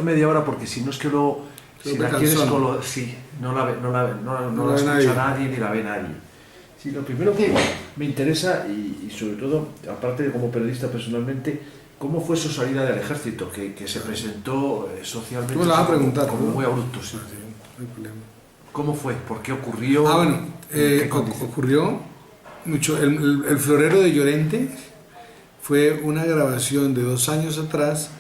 media hora porque si no es que luego, si la quieres sí, no la escucha nadie ni la ve nadie. Sí, lo primero que me interesa y sobre todo, aparte de como periodista personalmente, ¿cómo fue su salida del ejército? Que se presentó socialmente tú me la vas a preguntar, como ¿no? muy abrupto. Sí. No hay problema. ¿Cómo fue? ¿Por qué ocurrió? Ocurrió mucho. El Florero de Llorente fue una grabación de 2 años atrás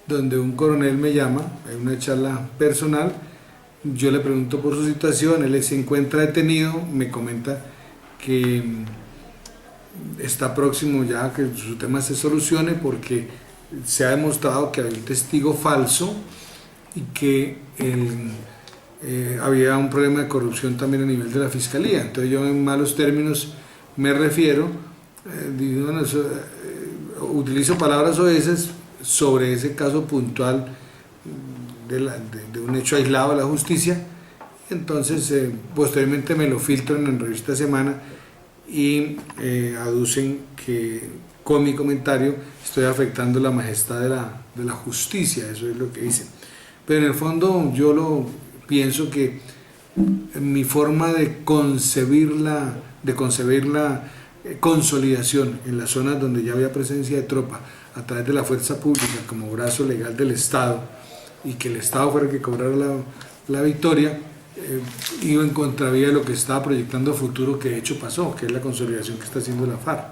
donde un coronel me llama en una charla personal. Yo le pregunto por su situación, él se encuentra detenido, me comenta que está próximo ya a que su tema se solucione porque se ha demostrado que había un testigo falso y que había un problema de corrupción también a nivel de la fiscalía. Entonces yo en malos términos me refiero, utilizo palabras oesas sobre ese caso puntual de un hecho aislado de la justicia. Entonces posteriormente me lo filtran en Revista Semana y aducen que con mi comentario estoy afectando la majestad de la justicia, eso es lo que dicen. Pero en el fondo yo pienso que mi forma de concebir la consolidación en las zonas donde ya había presencia de tropa a través de la fuerza pública como brazo legal del Estado y que el Estado fuera el que cobrara la victoria, iba en contravía de lo que estaba proyectando a futuro, que de hecho pasó, que es la consolidación que está haciendo la FARC.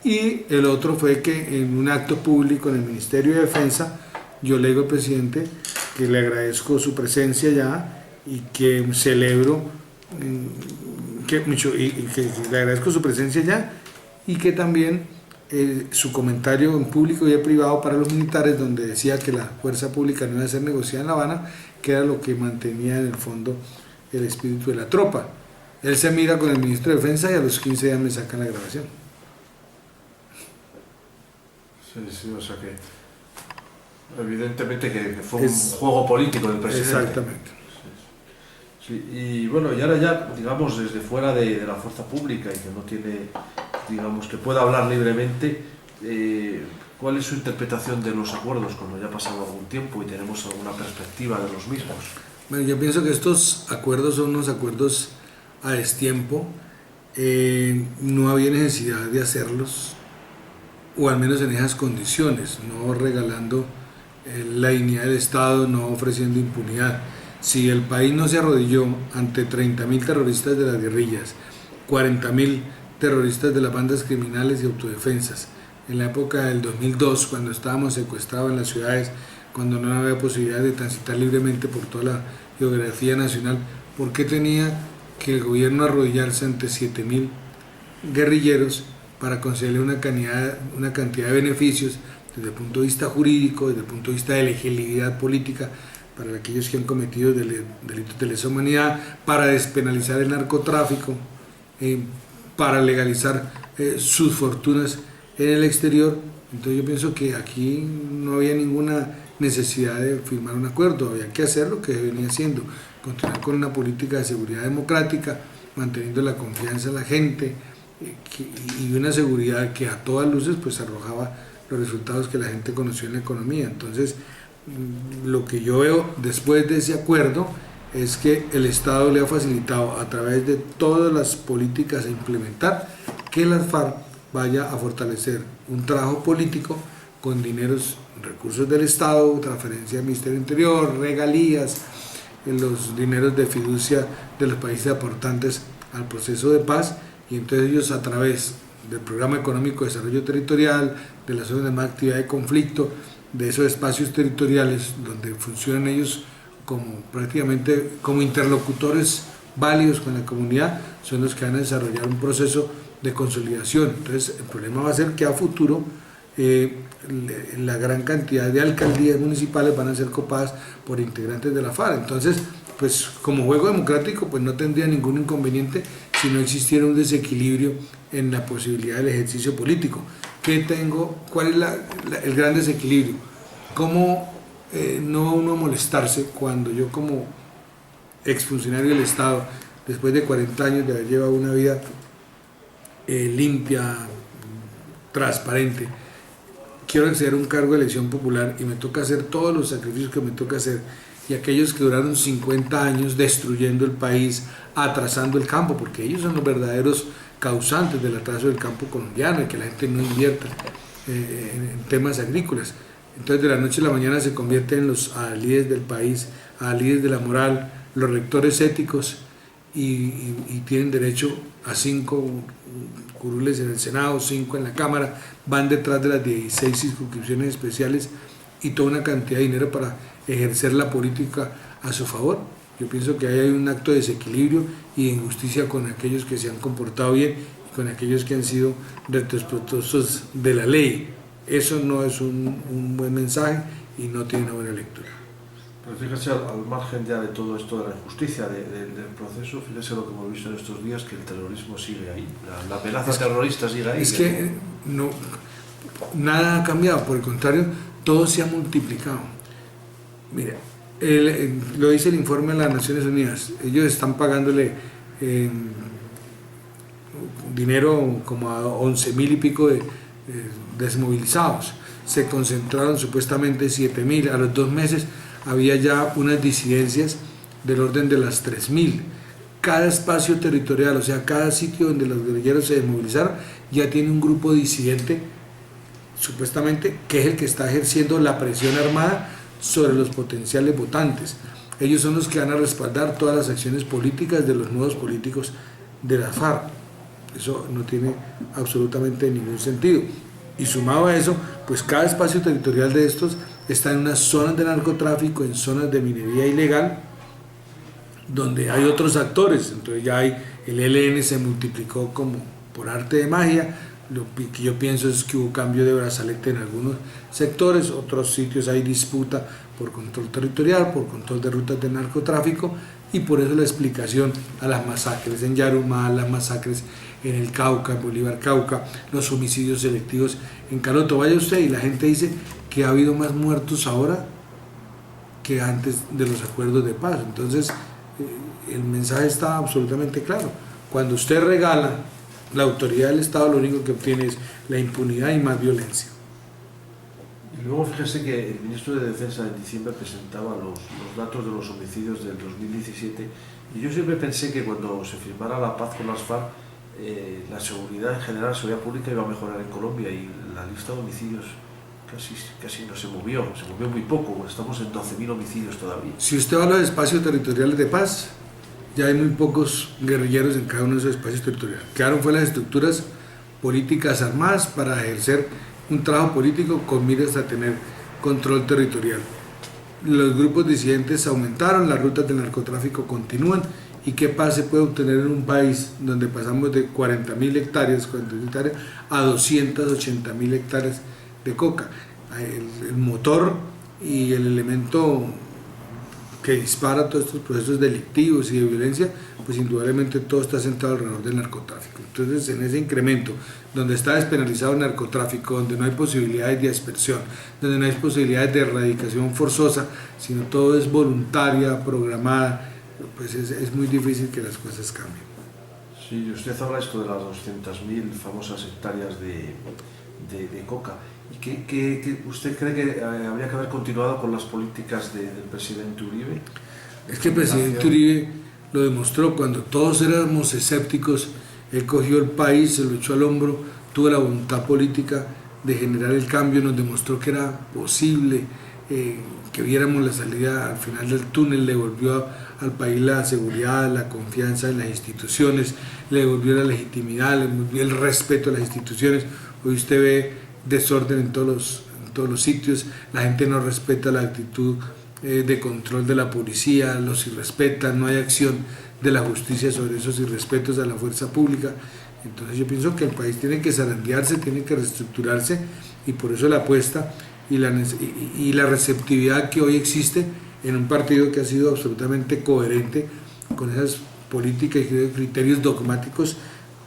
Y el otro fue que en un acto público en el Ministerio de Defensa yo le digo al presidente que le agradezco su presencia ya y que celebro que le agradezco su presencia ya y que también su comentario en público y en privado para los militares, donde decía que la fuerza pública no iba a ser negociada en La Habana, que era lo que mantenía en el fondo el espíritu de la tropa. Él se mira con el ministro de Defensa y a los 15 días me sacan la grabación. Sí, o sea que evidentemente que fue un juego político del presidente. Exactamente. Sí, y bueno, y ahora ya, digamos, desde fuera de la fuerza pública y que no tiene, digamos, que pueda hablar libremente, ¿cuál es su interpretación de los acuerdos cuando ya ha pasado algún tiempo y tenemos alguna perspectiva de los mismos? Bueno, yo pienso que estos acuerdos son unos acuerdos a destiempo, no había necesidad de hacerlos, o al menos en esas condiciones, no regalando la dignidad del Estado, no ofreciendo impunidad. Si el país no se arrodilló ante 30.000 terroristas de las guerrillas, 40.000 terroristas de las bandas criminales y autodefensas, en la época del 2002, cuando estábamos secuestrados en las ciudades, cuando no había posibilidad de transitar libremente por toda la geografía nacional, ¿por qué tenía que el gobierno arrodillarse ante 7.000 guerrilleros para concederle una cantidad de beneficios desde el punto de vista jurídico, desde el punto de vista de legibilidad política, para aquellos que han cometido delitos de lesa humanidad, para despenalizar el narcotráfico, para legalizar sus fortunas en el exterior? Entonces yo pienso que aquí no había ninguna necesidad de firmar un acuerdo, había que hacer lo que se venía haciendo, continuar con una política de seguridad democrática, manteniendo la confianza en la gente y una seguridad que a todas luces pues arrojaba los resultados que la gente conoció en la economía. Entonces lo que yo veo después de ese acuerdo es que el Estado le ha facilitado a través de todas las políticas a implementar que las FARC vaya a fortalecer un trabajo político con recursos del Estado, transferencia del Ministerio del Interior, regalías, los dineros de fiducia de los países aportantes al proceso de paz, y entonces ellos a través del Programa Económico de Desarrollo Territorial, de las zonas de más actividad de conflicto, de esos espacios territoriales donde funcionan ellos prácticamente como interlocutores válidos con la comunidad, son los que van a desarrollar un proceso de consolidación. Entonces el problema va a ser que a futuro la gran cantidad de alcaldías municipales van a ser copadas por integrantes de la FARC. Entonces, pues como juego democrático, pues no tendría ningún inconveniente si no existiera un desequilibrio en la posibilidad del ejercicio político. ¿Cuál es el gran desequilibrio? ¿Cómo no uno molestarse cuando yo como exfuncionario del Estado, después de 40 años de haber llevado una vida limpia, transparente, quiero acceder a un cargo de elección popular y me toca hacer todos los sacrificios que me toca hacer, y aquellos que duraron 50 años destruyendo el país, atrasando el campo, porque ellos son los verdaderos causantes del atraso del campo colombiano y que la gente no invierta en temas agrícolas. Entonces de la noche a la mañana se convierten en los adalides del país, adalides de la moral, los rectores éticos, y tienen derecho a 5 curules en el Senado, 5 en la Cámara, van detrás de las 16 circunscripciones especiales y toda una cantidad de dinero para ejercer la política a su favor. Yo pienso que ahí hay un acto de desequilibrio y de injusticia con aquellos que se han comportado bien y con aquellos que han sido respetuosos de la ley. Eso no es un buen mensaje y no tiene una buena lectura. Pero fíjese, al margen ya de todo esto de la injusticia del proceso, fíjese lo que hemos visto en estos días, que el terrorismo sigue ahí, la amenaza terrorista sigue ahí. Es que no, nada ha cambiado, por el contrario, todo se ha multiplicado. Mira, lo dice el informe de las Naciones Unidas, ellos están pagándole dinero como a 11.000 y pico de desmovilizados, se concentraron supuestamente 7.000, a los 2 meses había ya unas disidencias del orden de las 3.000. Cada espacio territorial, o sea, cada sitio donde los guerrilleros se desmovilizaron, ya tiene un grupo disidente, supuestamente, que es el que está ejerciendo la presión armada sobre los potenciales votantes. Ellos son los que van a respaldar todas las acciones políticas de los nuevos políticos de la FARC. Eso no tiene absolutamente ningún sentido. Y sumado a eso, pues cada espacio territorial de estos está en unas zonas de narcotráfico, en zonas de minería ilegal, donde hay otros actores. Entonces ya hay, el ELN se multiplicó como por arte de magia. Lo que yo pienso es que hubo cambio de brazalete en algunos sectores, otros sitios hay disputa por control territorial, por control de rutas de narcotráfico, y por eso la explicación a las masacres en Yarumá, las masacres en el Cauca, en Bolívar Cauca, los homicidios selectivos en Caloto. Vaya usted y la gente dice que ha habido más muertos ahora que antes de los acuerdos de paz. Entonces el mensaje está absolutamente claro. Cuando usted regala, la autoridad del Estado lo único que obtiene es la impunidad y más violencia. Y luego fíjese que el ministro de Defensa en diciembre presentaba los datos de los homicidios del 2017, y yo siempre pensé que cuando se firmara la paz con las FARC, la seguridad en general, la seguridad pública iba a mejorar en Colombia, y la lista de homicidios casi no se movió muy poco, estamos en 12.000 homicidios todavía. Si usted va a los espacios territoriales de paz, ya hay muy pocos guerrilleros en cada uno de esos espacios territoriales. Quedaron fue las estructuras políticas armadas para ejercer un trabajo político con miras a tener control territorial. Los grupos disidentes aumentaron, las rutas del narcotráfico continúan. ¿Y qué paz se puede obtener en un país donde pasamos de 40.000 hectáreas a 280.000 hectáreas de coca? El motor y el elemento que dispara todos estos procesos delictivos y de violencia, pues indudablemente todo está centrado alrededor del narcotráfico. Entonces, en ese incremento, donde está despenalizado el narcotráfico, donde no hay posibilidades de aspersión, donde no hay posibilidades de erradicación forzosa, sino todo es voluntaria, programada, pues es muy difícil que las cosas cambien. Sí, usted habla esto de las 200.000 famosas hectáreas de coca. ¿Y qué usted cree que habría que haber continuado con las políticas del presidente Uribe? Es que el presidente Uribe lo demostró cuando todos éramos escépticos. Él cogió el país, se lo echó al hombro, tuvo la voluntad política de generar el cambio, nos demostró que era posible, que viéramos la salida al final del túnel, le devolvió al país la seguridad, la confianza en las instituciones, le devolvió la legitimidad, le devolvió el respeto a las instituciones. Hoy usted ve desorden en todos los sitios, la gente no respeta la actitud de control de la policía, los irrespeta, no hay acción de la justicia sobre esos irrespetos a la fuerza pública. Entonces yo pienso que el país tiene que zarandearse, tiene que reestructurarse, y por eso la apuesta y la receptividad que hoy existe en un partido que ha sido absolutamente coherente con esas políticas y criterios dogmáticos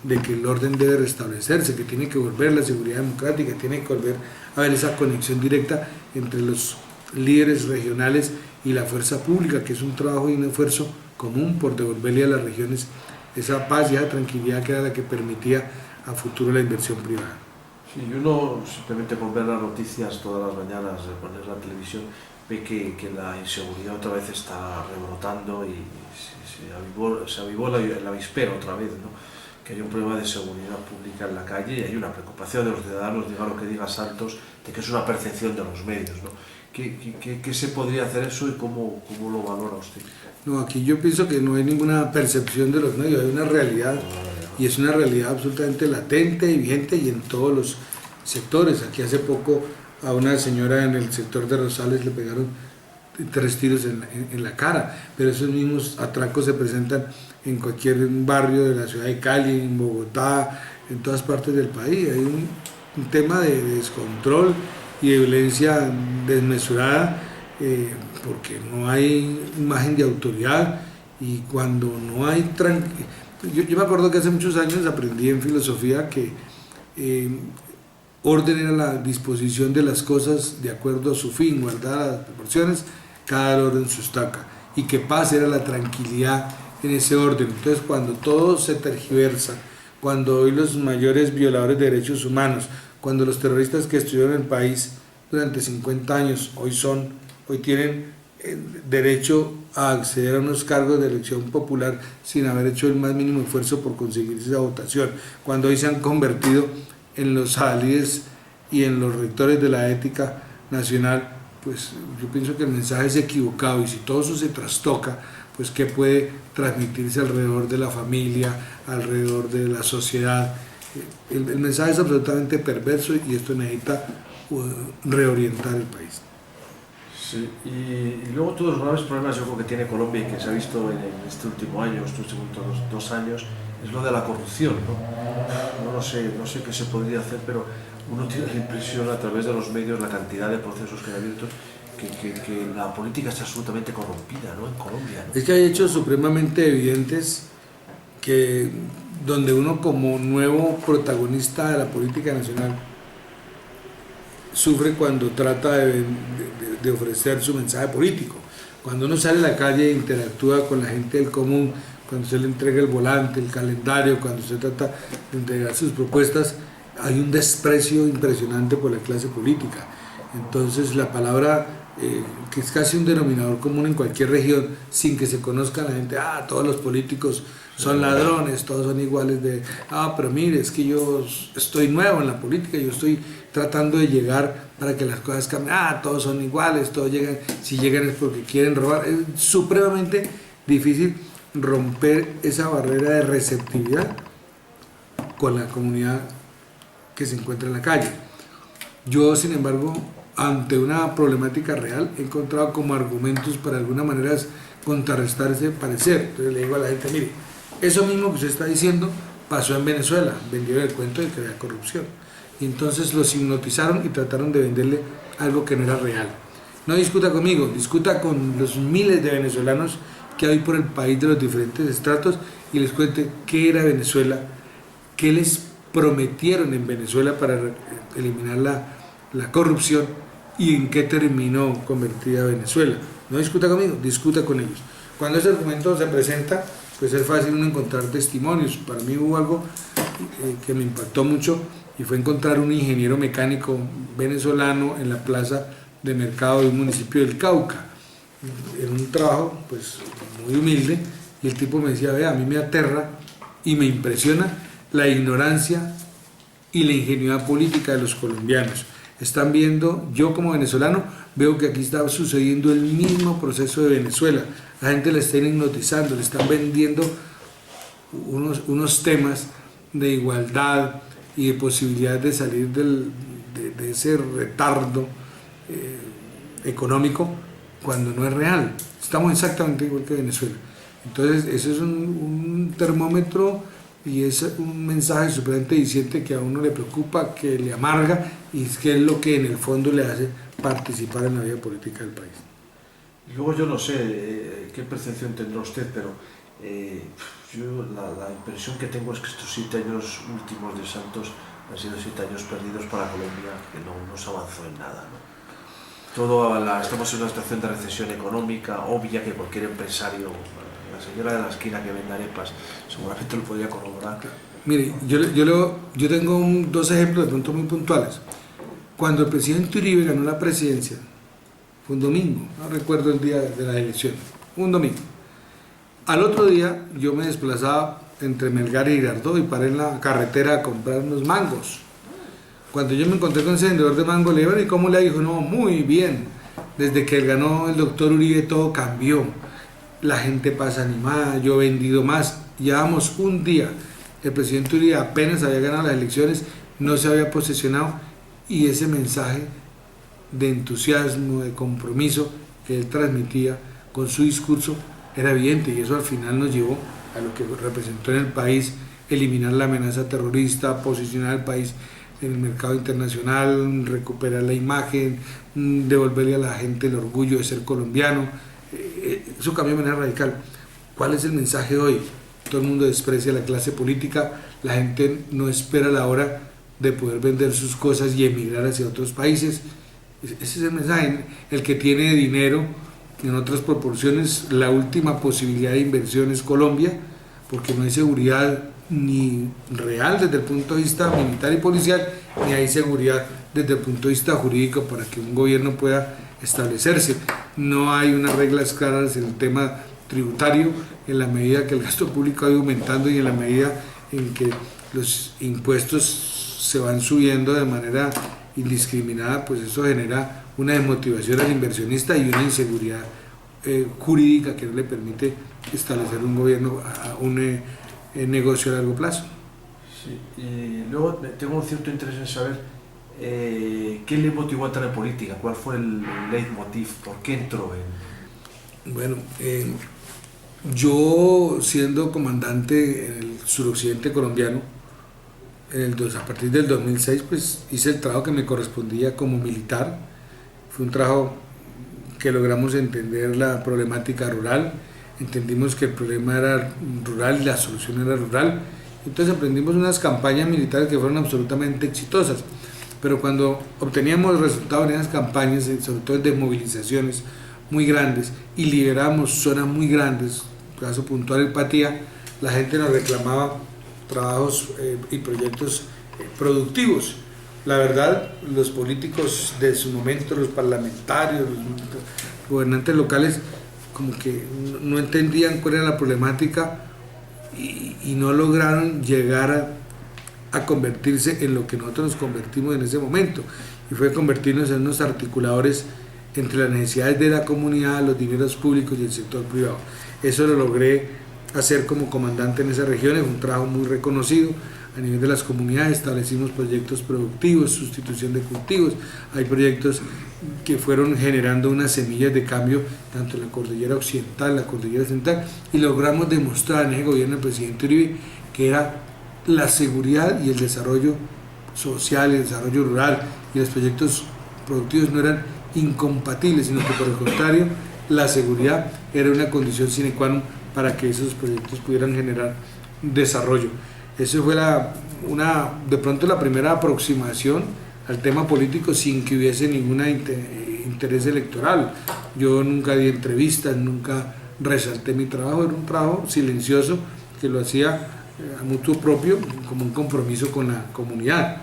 de que el orden debe restablecerse, que tiene que volver la seguridad democrática, tiene que volver a haber esa conexión directa entre los líderes regionales y la fuerza pública, que es un trabajo y un esfuerzo común por devolverle a las regiones esa paz y esa tranquilidad que era la que permitía a futuro la inversión privada. Sí, y uno simplemente por ver las noticias todas las mañanas, de poner la televisión, ve que la inseguridad otra vez está rebrotando y se avivó la avispero otra vez, ¿no? Que hay un problema de seguridad pública en la calle y hay una preocupación de los ciudadanos, diga lo que diga Santos, de que es una percepción de los medios, ¿no? ¿Qué se podría hacer eso y cómo lo valora usted? No, aquí yo pienso que no hay ninguna percepción de los medios, hay una realidad, y es una realidad absolutamente latente y vigente y en todos los sectores. Aquí hace poco a una señora en el sector de Rosales le pegaron 3 tiros en la cara, pero esos mismos atracos se presentan en cualquier barrio de la ciudad de Cali, en Bogotá, en todas partes del país. Hay un tema de descontrol y de violencia desmesurada, porque no hay imagen de autoridad, y cuando no hay yo me acuerdo que hace muchos años aprendí en filosofía que orden era la disposición de las cosas de acuerdo a su fin, guardadas las proporciones, cada orden su estaca, y que paz era la tranquilidad en ese orden. Entonces, cuando todo se tergiversa, cuando hoy los mayores violadores de derechos humanos, cuando los terroristas que estuvieron en el país durante 50 años hoy tienen derecho a acceder a unos cargos de elección popular sin haber hecho el más mínimo esfuerzo por conseguir esa votación, cuando hoy se han convertido en los adalides y en los rectores de la ética nacional, pues yo pienso que el mensaje es equivocado, y si todo eso se trastoca, pues qué puede transmitirse alrededor de la familia, alrededor de la sociedad. El mensaje es absolutamente perverso y esto necesita reorientar el país. Sí, y luego todos los graves problemas yo creo que tiene Colombia y que se ha visto en este último año, estos últimos 2 años, es lo de la corrupción, ¿no? No sé qué se podría hacer, pero uno tiene la impresión a través de los medios, la cantidad de procesos que hay abiertos, que la política está absolutamente corrompida, ¿no? En Colombia, ¿no? Es que hay hechos supremamente evidentes que donde uno como nuevo protagonista de la política nacional sufre cuando trata de ofrecer su mensaje político. Cuando uno sale a la calle e interactúa con la gente del común, cuando se le entrega el volante, el calendario, cuando se trata de entregar sus propuestas, hay un desprecio impresionante por la clase política. Entonces la palabra, que es casi un denominador común en cualquier región, sin que se conozca la gente, todos los políticos son ladrones, todos son iguales pero mire, es que yo estoy nuevo en la política, yo estoy tratando de llegar para que las cosas cambien, todos son iguales, todos llegan, si llegan es porque quieren robar. Es supremamente difícil romper esa barrera de receptividad con la comunidad que se encuentra en la calle. Yo, sin embargo, ante una problemática real, he encontrado como argumentos para de alguna manera contrarrestar ese parecer. Entonces le digo a la gente, mire, eso mismo que usted está diciendo pasó en Venezuela, vendieron el cuento de que había corrupción. Y entonces los hipnotizaron y trataron de venderle algo que no era real. No discuta conmigo, discuta con los miles de venezolanos que hay por el país de los diferentes estratos y les cuente qué era Venezuela, qué les prometieron en Venezuela para eliminar la corrupción y en qué terminó convertida Venezuela. No discuta conmigo, discuta con ellos. Cuando ese argumento se presenta, pues es fácil uno encontrar testimonios. Para mí hubo algo que me impactó mucho y fue encontrar un ingeniero mecánico venezolano en la plaza de mercado de un municipio del Cauca. Era un trabajo pues muy humilde y el tipo me decía, vea, a mí me aterra y me impresiona la ignorancia y la ingenuidad política de los colombianos. Están viendo, yo como venezolano veo que aquí está sucediendo el mismo proceso de Venezuela. La gente le está hipnotizando, le están vendiendo unos temas de igualdad y de posibilidad de salir de ese retardo económico cuando no es real. Estamos exactamente igual que Venezuela. Entonces ese es un termómetro y es un mensaje supremamente diciente que a uno le preocupa, que le amarga y que es lo que en el fondo le hace participar en la vida política del país. Luego yo no sé qué percepción tendrá usted, pero yo la impresión que tengo es que estos 7 años últimos de Santos han sido 7 años perdidos para Colombia, que no se avanzó en nada, ¿no? Estamos en una situación de recesión económica obvia que cualquier empresario, la señora de la esquina que vende arepas, seguramente lo podría corroborar. Mire, yo tengo dos ejemplos de pronto muy puntuales. Cuando el presidente Uribe ganó la presidencia, fue un domingo, no recuerdo el día de las elecciones, un domingo. Al otro día yo me desplazaba entre Melgar y Girardot y paré en la carretera a comprar unos mangos. Cuando yo me encontré con ese vendedor de mango, le dije, ¿y cómo le dijo? No, muy bien. Desde que él ganó el doctor Uribe todo cambió. La gente pasa animada, yo he vendido más. Llevamos un día. El presidente Uribe apenas había ganado las elecciones, no se había posesionado y ese mensaje de entusiasmo, de compromiso que él transmitía con su discurso era evidente y eso al final nos llevó a lo que representó en el país, eliminar la amenaza terrorista, posicionar al país en el mercado internacional, recuperar la imagen, devolverle a la gente el orgullo de ser colombiano. Eso cambió de manera radical. ¿Cuál es el mensaje hoy? Todo el mundo desprecia la clase política, la gente no espera la hora de poder vender sus cosas y emigrar hacia otros países. Ese es el mensaje. El que tiene dinero en otras proporciones, la última posibilidad de inversión es Colombia, porque no hay seguridad ni real desde el punto de vista militar y policial, ni hay seguridad desde el punto de vista jurídico para que un gobierno pueda establecerse. No hay unas reglas claras en el tema tributario, en la medida que el gasto público ha ido aumentando y en la medida en que los impuestos se van subiendo de manera indiscriminada, pues eso genera una desmotivación al inversionista y una inseguridad jurídica que no le permite establecer un gobierno, un negocio a largo plazo. Sí, y luego tengo un cierto interés en saber qué le motivó a entrar en política, cuál fue el leitmotiv, por qué entró en... Bueno, yo siendo comandante en el suroccidente colombiano, a partir del 2006, pues hice el trabajo que me correspondía como militar. Fue un trabajo que logramos entender la problemática rural, entendimos que el problema era rural y la solución era rural. Entonces emprendimos unas campañas militares que fueron absolutamente exitosas, pero cuando obteníamos resultados en esas campañas, sobre todo de movilizaciones muy grandes, y liberábamos zonas muy grandes, caso puntual el Patía, la gente nos reclamaba trabajos y proyectos productivos. La verdad, los políticos de su momento, los parlamentarios, los gobernantes locales, como que no entendían cuál era la problemática y no lograron llegar a convertirse en lo que nosotros nos convertimos en ese momento, y fue convertirnos en unos articuladores entre las necesidades de la comunidad, los dineros públicos y el sector privado. Eso lo logré hacer como comandante en esas regiones, un trabajo muy reconocido a nivel de las comunidades. Establecimos proyectos productivos, sustitución de cultivos, hay proyectos que fueron generando unas semillas de cambio tanto en la cordillera occidental, la cordillera central, y logramos demostrar en ese gobierno del presidente Uribe que era la seguridad y el desarrollo social, el desarrollo rural y los proyectos productivos no eran incompatibles, sino que por el contrario, la seguridad era una condición sine qua non para que esos proyectos pudieran generar desarrollo. Eso fue de pronto la primera aproximación al tema político sin que hubiese ningún interés electoral. Yo nunca di entrevistas, nunca resalté mi trabajo, era un trabajo silencioso que lo hacía a mutuo propio como un compromiso con la comunidad.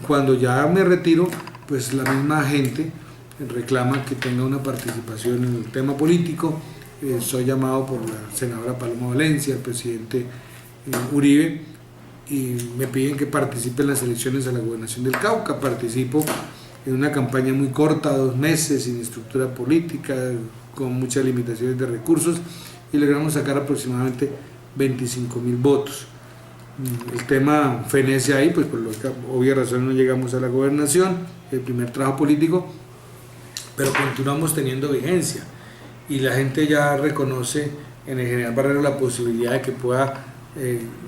Cuando ya me retiro, pues la misma gente reclama que tenga una participación en el tema político. Soy llamado por la senadora Paloma Valencia, el presidente Uribe, y me piden que participe en las elecciones a la gobernación del Cauca. Participo en una campaña muy corta, 2 meses, sin estructura política, con muchas limitaciones de recursos, y logramos sacar aproximadamente 25.000 votos. El tema fenece ahí, pues por obvias razones no llegamos a la gobernación, el primer trabajo político, pero continuamos teniendo vigencia y la gente ya reconoce en el general Barrero la posibilidad de que pueda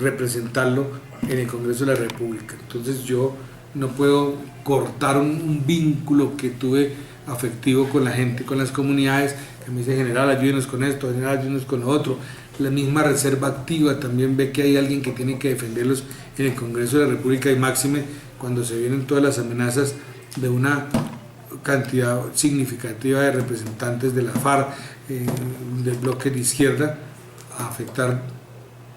representarlo en el Congreso de la República. Entonces yo no puedo cortar un vínculo que tuve afectivo con la gente, con las comunidades, que me dice: general, ayúdenos con esto, general, ayúdenos con lo otro. La misma reserva activa también ve que hay alguien que tiene que defenderlos en el Congreso de la República, y máxime cuando se vienen todas las amenazas de una cantidad significativa de representantes de la FARC, del bloque de izquierda, a afectar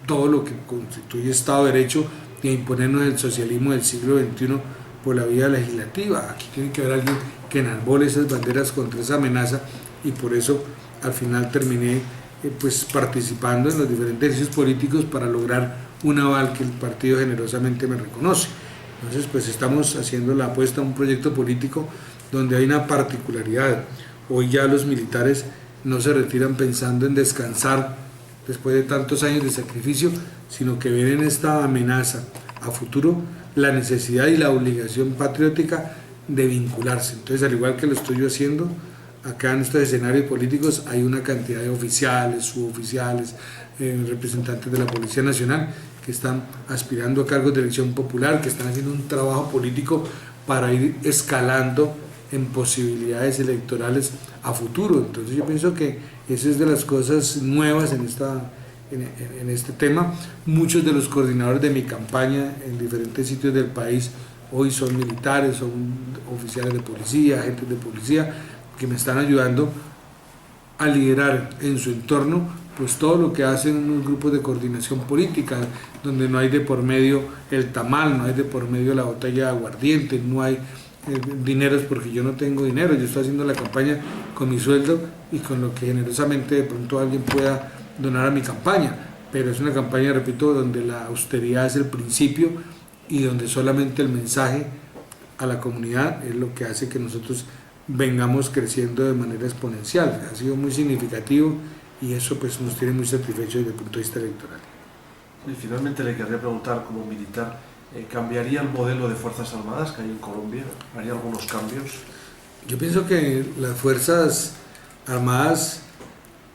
todo lo que constituye Estado de Derecho, y a imponernos el socialismo del siglo XXI por la vía legislativa. Aquí tiene que haber alguien que enarbole esas banderas contra esa amenaza, y por eso al final terminé pues participando en los diferentes ejercicios políticos para lograr un aval que el partido generosamente me reconoce. Entonces pues estamos haciendo la apuesta a un proyecto político donde hay una particularidad. Hoy ya los militares no se retiran pensando en descansar después de tantos años de sacrificio, sino que ven en esta amenaza a futuro la necesidad y la obligación patriótica de vincularse. Entonces, al igual que lo estoy yo haciendo, acá en estos escenarios políticos hay una cantidad de oficiales, suboficiales, representantes de la Policía Nacional que están aspirando a cargos de elección popular, que están haciendo un trabajo político para ir escalando en posibilidades electorales a futuro. Entonces yo pienso que esa es de las cosas nuevas en este tema. Muchos de los coordinadores de mi campaña en diferentes sitios del país hoy son militares, son oficiales de policía, agentes de policía, que me están ayudando a liderar en su entorno pues todo lo que hacen unos grupos de coordinación política, donde no hay de por medio el tamal, no hay de por medio la botella de aguardiente, no hay dineros porque yo no tengo dinero, yo estoy haciendo la campaña con mi sueldo y con lo que generosamente de pronto alguien pueda donar a mi campaña, pero es una campaña, repito, donde la austeridad es el principio y donde solamente el mensaje a la comunidad es lo que hace que nosotros vengamos creciendo de manera exponencial. Ha sido muy significativo y eso pues nos tiene muy satisfechos desde el punto de vista electoral. Y finalmente le querría preguntar, como militar, ¿cambiaría el modelo de Fuerzas Armadas que hay en Colombia? ¿Haría algunos cambios? Yo pienso que las Fuerzas Armadas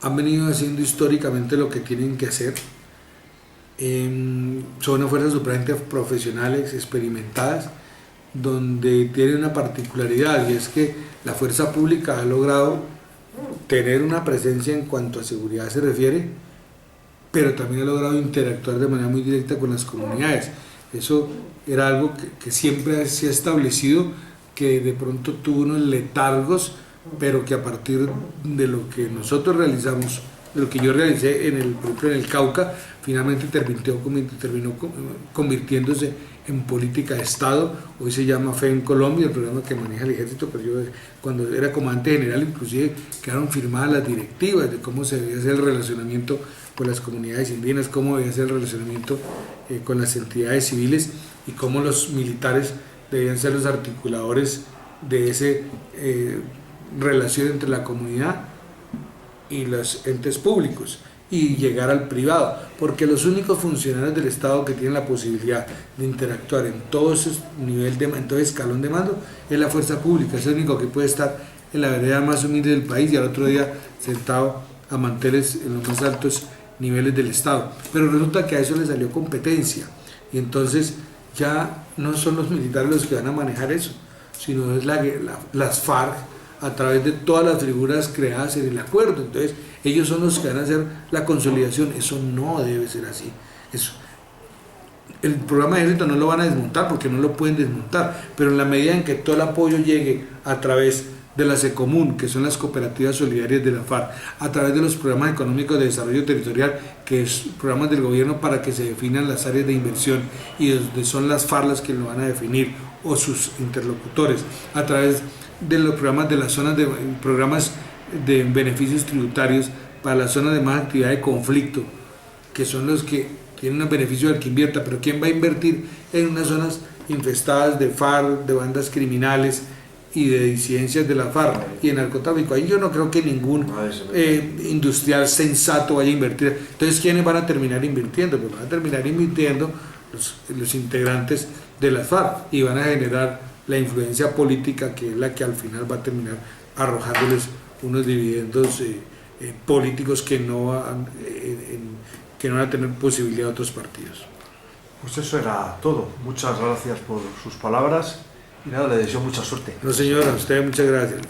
han venido haciendo históricamente lo que tienen que hacer. Son unas fuerzas supremamente profesionales, experimentadas, donde tienen una particularidad, y es que la fuerza pública ha logrado tener una presencia en cuanto a seguridad se refiere, pero también ha logrado interactuar de manera muy directa con las comunidades. Eso era algo que siempre se ha establecido, que de pronto tuvo unos letargos, pero que a partir de lo que nosotros realizamos, de lo que yo realicé en el Cauca, finalmente terminó convirtiéndose en política de Estado. Hoy se llama Fe en Colombia, el programa que maneja el ejército, pero yo cuando era comandante general inclusive quedaron firmadas las directivas de cómo se debía hacer el relacionamiento con las comunidades indígenas, cómo debía ser el relacionamiento con las entidades civiles y cómo los militares debían ser los articuladores de esa relación entre la comunidad y los entes públicos y llegar al privado, porque los únicos funcionarios del Estado que tienen la posibilidad de interactuar en todo ese nivel en todo escalón de mando es la fuerza pública. Es el único que puede estar en la vereda más humilde del país y al otro día sentado a manteles en los más altos niveles del Estado. Pero resulta que a eso le salió competencia y entonces ya no son los militares los que van a manejar eso, sino es las FARC, a través de todas las figuras creadas en el acuerdo. Entonces ellos son los que van a hacer la consolidación. Eso no debe ser así. El programa de ejército no lo van a desmontar porque no lo pueden desmontar, pero en la medida en que todo el apoyo llegue a través de la SECOMUN, que son las cooperativas solidarias de la FARC, a través de los programas económicos de desarrollo territorial, que es programas del gobierno para que se definan las áreas de inversión y donde son las FARC las que lo van a definir o sus interlocutores, a través de los programas de las zonas programas de beneficios tributarios para las zonas de más actividad de conflicto, que son los que tienen un beneficio al que invierta, pero ¿quién va a invertir en unas zonas infestadas de FARC, de bandas criminales y de disidencias de la FARC y de narcotráfico? Ahí yo no creo que ningún industrial sensato vaya a invertir. Entonces, ¿quiénes van a terminar invirtiendo? Pues van a terminar invirtiendo los integrantes de las FARC y van a generar la influencia política, que es la que al final va a terminar arrojándoles unos dividendos políticos que no van a tener posibilidad de otros partidos. Pues eso era todo. Muchas gracias por sus palabras y nada, le deseo mucha suerte. No, señora, a usted muchas gracias.